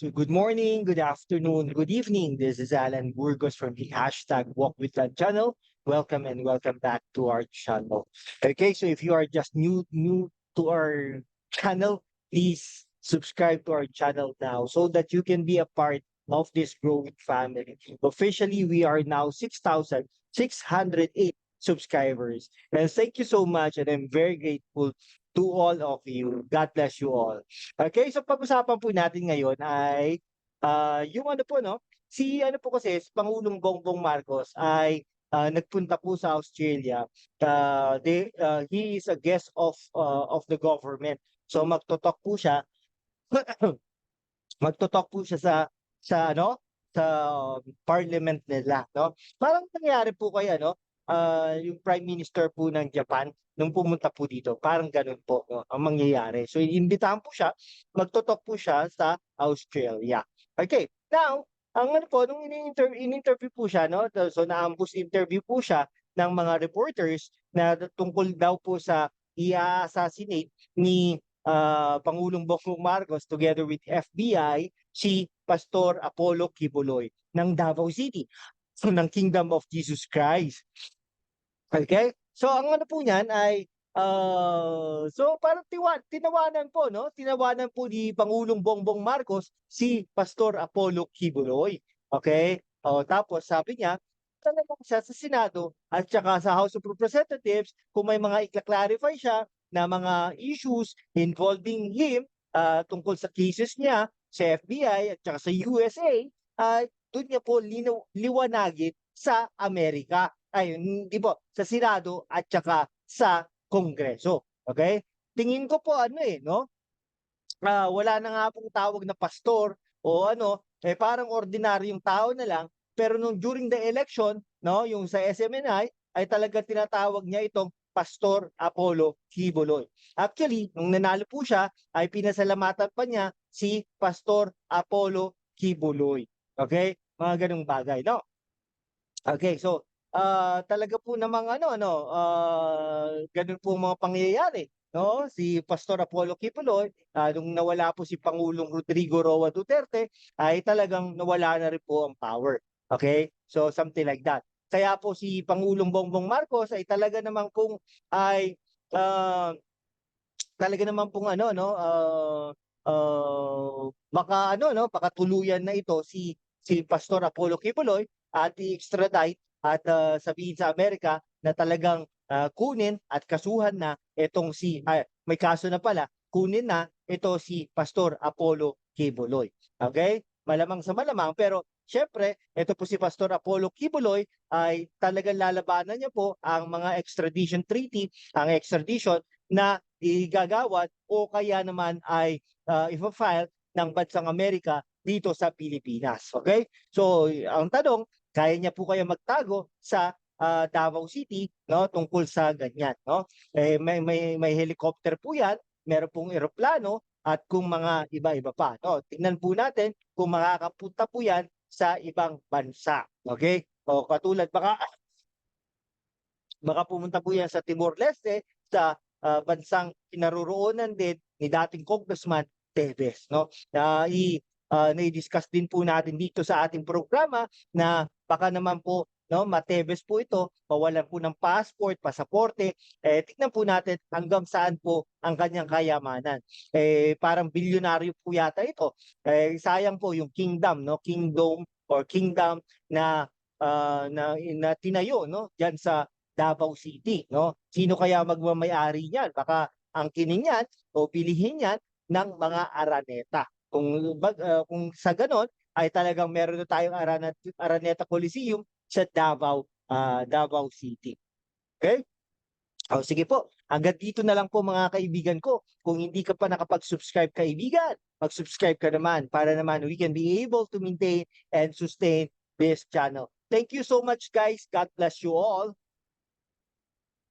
So good morning, good afternoon, good evening. This is Alan Burgos from the hashtag Walk with God channel. Welcome and welcome back to our channel. Okay, so if you are just new to our channel, please subscribe to our channel now so that you can be a part of this growing family. Officially, we are now 6,608 subscribers. And thank you so much, and I'm very grateful to all of you. God bless you all. Okay, so pag-usapan po natin ngayon ay yung ano po, no? Si ano po kasi, si Pangulong Bongbong Marcos ay nagpunta po sa Australia. He is a guest of the government. So magto-talk po siya. Magto-talk po siya sa parliament nila, no? Parang nangyari po kay ano, yung Prime Minister po ng Japan nung pumunta po dito, parang ganun po, no, ang mangyayari. So inimbitahan po siya, magto-talk po siya sa Australia. Okay, now, ang ano po, nung in-interview po siya, no, so na-ambush interview po siya ng mga reporters na tungkol daw po sa i-assassinate ni Pangulong Bongbong Marcos together with FBI, si Pastor Apollo Kibuloy ng Davao City, so ng Kingdom of Jesus Christ. Okay? So ang ano po niyan ay so parang tinawanan po, no? Tinawanan po ni Pangulong Bongbong Marcos si Pastor Apollo Kibuloy. Okay? Tapos sabi niya, talagang siya sa Senado at saka sa House of Representatives kung may mga ikla-clarify siya na mga issues involving him tungkol sa cases niya sa FBI at saka sa USA, ay doon niya po liwanagin sa Amerika. Ay, hindi po, sa Senado at saka sa Kongreso. Okay? Tingin ko po no? Wala na nga pong tawag na pastor o ano, parang ordinaryong tao na lang, pero nung during the election, no, yung sa SMNI ay talaga tinatawag niya itong Pastor Apollo Kibuloy. Actually, nung nanalo po siya, ay pinasalamatan pa niya si Pastor Apollo Kibuloy. Okay? Mga ganung bagay, no? Okay, so talaga po namang ganun po mga pangyayari, no? Si Pastor Apollo Kibuloy, nung nawala po si Pangulong Rodrigo Roa Duterte, ay talagang nawala na rin po ang power. Okay? So something like that. Kaya po si Pangulong Bongbong Marcos ay talaga namang pong ay talaga naman pong baka tuluyan na ito si Pastor Apollo Kibuloy at i-extradite at sabihin sa Amerika na talagang kunin at kasuhan na itong may kaso na pala, kunin na ito si Pastor Apollo Kibuloy. Okay? Malamang sa malamang, pero syempre, ito po si Pastor Apollo Kibuloy ay talagang lalabanan niya po ang mga extradition treaty, ang extradition na igagawad o kaya naman ay i-file ng bansang Amerika dito sa Pilipinas. Okay? So, ang tanong, kaya niya po kaya magtago sa Davao City, no, tungkol sa ganyan, no? May helicopter po 'yan, meron pong eroplano at kung mga iba-iba pa, no. Tingnan po natin kung makakapunta po 'yan sa ibang bansa. Okay? O katulad baka pumunta po 'yan sa Timor-Leste, sa bansang kinaroroonan din ni dating Congressman Teves, no? Na-discuss din po natin dito sa ating programa na baka naman po, no, Mateves po ito, mawalan po ng passport, pasaporte, tignan po natin hanggang saan po ang kanyang kayamanan. Parang bilyonaryo po yata ito. Sayang po yung kingdom, no, kingdom or kingdom na tinayo, no, diyan sa Davao City, no? Sino kaya magmamay-ari niyan? Baka angkinin niyan o pilihin niyan ng mga Araneta. Kung sa ganon ay talagang meron na tayong Araneta Coliseum sa Davao City. Okay? Sige po. Hanggang dito na lang po mga kaibigan ko. Kung hindi ka pa nakapag-subscribe kaibigan, mag-subscribe ka naman para naman we can be able to maintain and sustain this channel. Thank you so much guys. God bless you all.